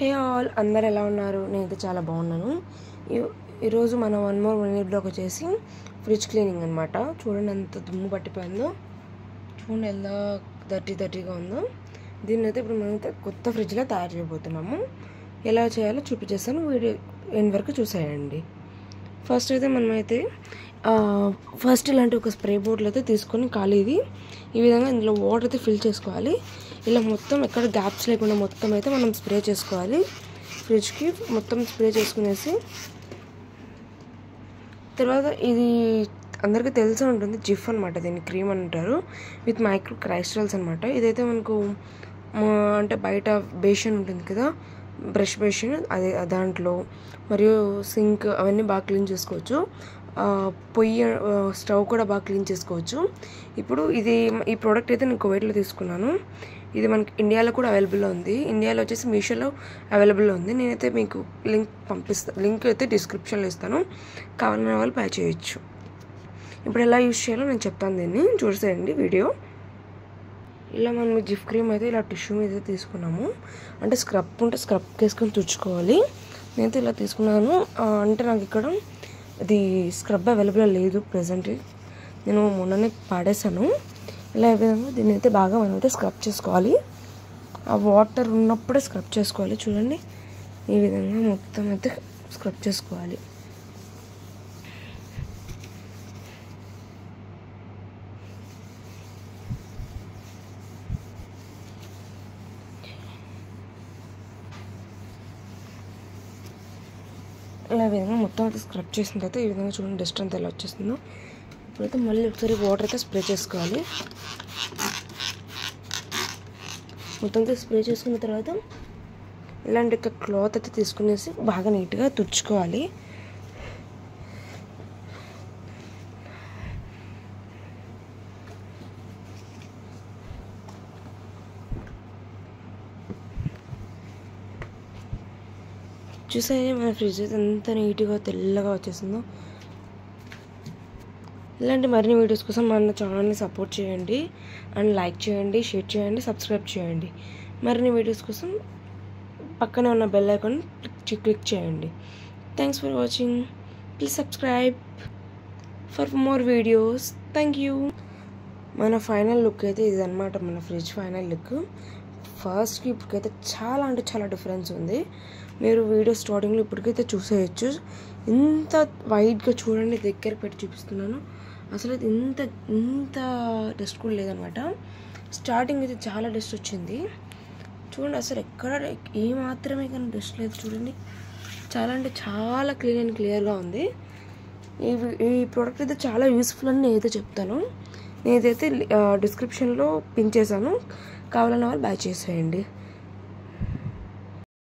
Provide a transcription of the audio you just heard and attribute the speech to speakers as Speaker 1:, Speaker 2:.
Speaker 1: Hey all, అందరు ఎలా ఉన్నారు? నేనైతే చాలా బాగున్నాను. ఈరోజు మనం 1 more minute వచ్చేసి ఫ్రిడ్జ్ క్లీనింగ్ అనమాట. చూడండి ఎంత దుమ్ము పట్టిపోయిందో, చూడండి ఎలా దర్టీగా ఉందో. దీన్ని అయితే ఇప్పుడు మనమైతే కొత్త ఫ్రిడ్జ్లో తయారు చేయబోతున్నాము. ఎలా చేయాలో చూపించేస్తాను, వీడియో ఎండ్ వరకు చూసేయండి. ఫస్ట్ అయితే మనమైతే ఇలాంటి ఒక స్ప్రే బాటిల్ అయితే తీసుకొని ఖాళీది ఈ విధంగా ఇందులో వాటర్ అయితే ఫిల్ చేసుకోవాలి. ఇలా మొత్తం ఎక్కడ గ్యాప్స్ లేకుండా మొత్తం అయితే మనం స్ప్రే చేసుకోవాలి. ఫ్రిడ్జ్కి మొత్తం స్ప్రే చేసుకునేసి తర్వాత ఇది అందరికీ తెలిసే ఉంటుంది, జిఫ్ అనమాట. దీన్ని క్రీమ్ అంటారు, విత్ మైక్రో క్రైస్టల్స్ అనమాట. ఇదైతే మనకు అంటే బయట బేషన్ ఉంటుంది కదా, బ్రష్ బేషన్, అదే దాంట్లో మరియు సింక్ అవన్నీ బాగా క్లీన్ చేసుకోవచ్చు. పొయ్యి స్టవ్ కూడా బాగా క్లీన్ చేసుకోవచ్చు. ఇప్పుడు ఈ ప్రోడక్ట్ అయితే నేను కువైట్లో తీసుకున్నాను. ఇది మనకి ఇండియాలో కూడా అవైలబుల్లో ఉంది. ఇండియాలో వచ్చేసి మీషోలో అవైలబుల్లో ఉంది. నేనైతే మీకు లింక్ అయితే డిస్క్రిప్షన్లో ఇస్తాను, కావాలన్న వాళ్ళు బై చేయొచ్చు. ఇప్పుడు ఎలా యూజ్ చేయాలో నేను చెప్తాను, దీన్ని చూసేయండి వీడియో. ఇలా మనం జిఫ్ క్రీమ్ అయితే ఇలా టిష్యూ మీద తీసుకున్నాము. అంటే స్క్రబ్ ఉంటే స్క్రబ్ వేసుకొని తుడుచుకోవాలి. నేనైతే ఇలా తీసుకున్నాను. అంటే నాకు ఇక్కడ అది స్క్రబ్ అవైలబుల్ లేదు ప్రెజెంట్, నేను మొన్ననే పాడేశాను. ఇలా ఈ విధంగా దీన్ని అయితే బాగా మనం అయితే స్క్రబ్ చేసుకోవాలి. ఆ వాటర్ ఉన్నప్పుడే స్క్రబ్ చేసుకోవాలి. చూడండి ఈ విధంగా మొత్తం అయితే స్క్రబ్ చేసుకోవాలి. ఇలా విధంగా మొత్తం అయితే స్క్రబ్ చేసిన తర్వాత ఈ విధంగా చూడండి డస్ట్ అంతా ఎలా వచ్చేస్తుందో. ఇప్పుడైతే మళ్ళీ ఒకసారి వాటర్ అయితే స్ప్రే చేసుకోవాలి. మొత్తం అయితే స్ప్రే చేసుకున్న తర్వాత ఇలాంటి ఒక క్లాత్ అయితే తీసుకునేసి బాగా నీట్గా తుడుచుకోవాలి. చూసాయి మన ఫ్రిడ్జ్ అయితే ఎంత నీట్గా తెల్లగా వచ్చేసిందో. ఇలాంటి మరిన్ని వీడియోస్ కోసం మన ఛానల్ని సపోర్ట్ చేయండి, అండ్ లైక్ చేయండి, షేర్ చేయండి, సబ్స్క్రైబ్ చేయండి. మరిన్ని వీడియోస్ కోసం పక్కనే ఉన్న బెల్ ఐకాన్ క్లిక్ చేయండి. Thanks for watching. Please subscribe for more videos. Thank you. మన ఫైనల్ లుక్ అయితే ఇది అనమాట, మన ఫ్రిడ్జ్ ఫైనల్ లుక్. ఫస్ట్కి ఇప్పటికైతే చాలా అంటే చాలా డిఫరెన్స్ ఉంది. మీరు వీడియో స్టార్టింగ్లో ఇప్పటికైతే చూసేయచ్చు. ఇంత వైట్గా చూడండి, దగ్గర పెట్టి చూపిస్తున్నాను. అసలు అది ఇంత డస్ట్ కూడా లేదనమాట. స్టార్టింగ్ అయితే చాలా డస్ట్ వచ్చింది. చూడండి అసలు ఎక్కడ ఏమాత్రమే కానీ డస్ట్ లేదు. చూడండి చాలా అంటే చాలా క్లీన్ అండ్ క్లియర్గా ఉంది. ఈ ప్రోడక్ట్ అయితే చాలా యూస్ఫుల్ అని నేనైతే చెప్తాను. నేనైతే డిస్క్రిప్షన్లో పిన్ చేశాను, కావాలన్న వాళ్ళు బై చేసేయండి.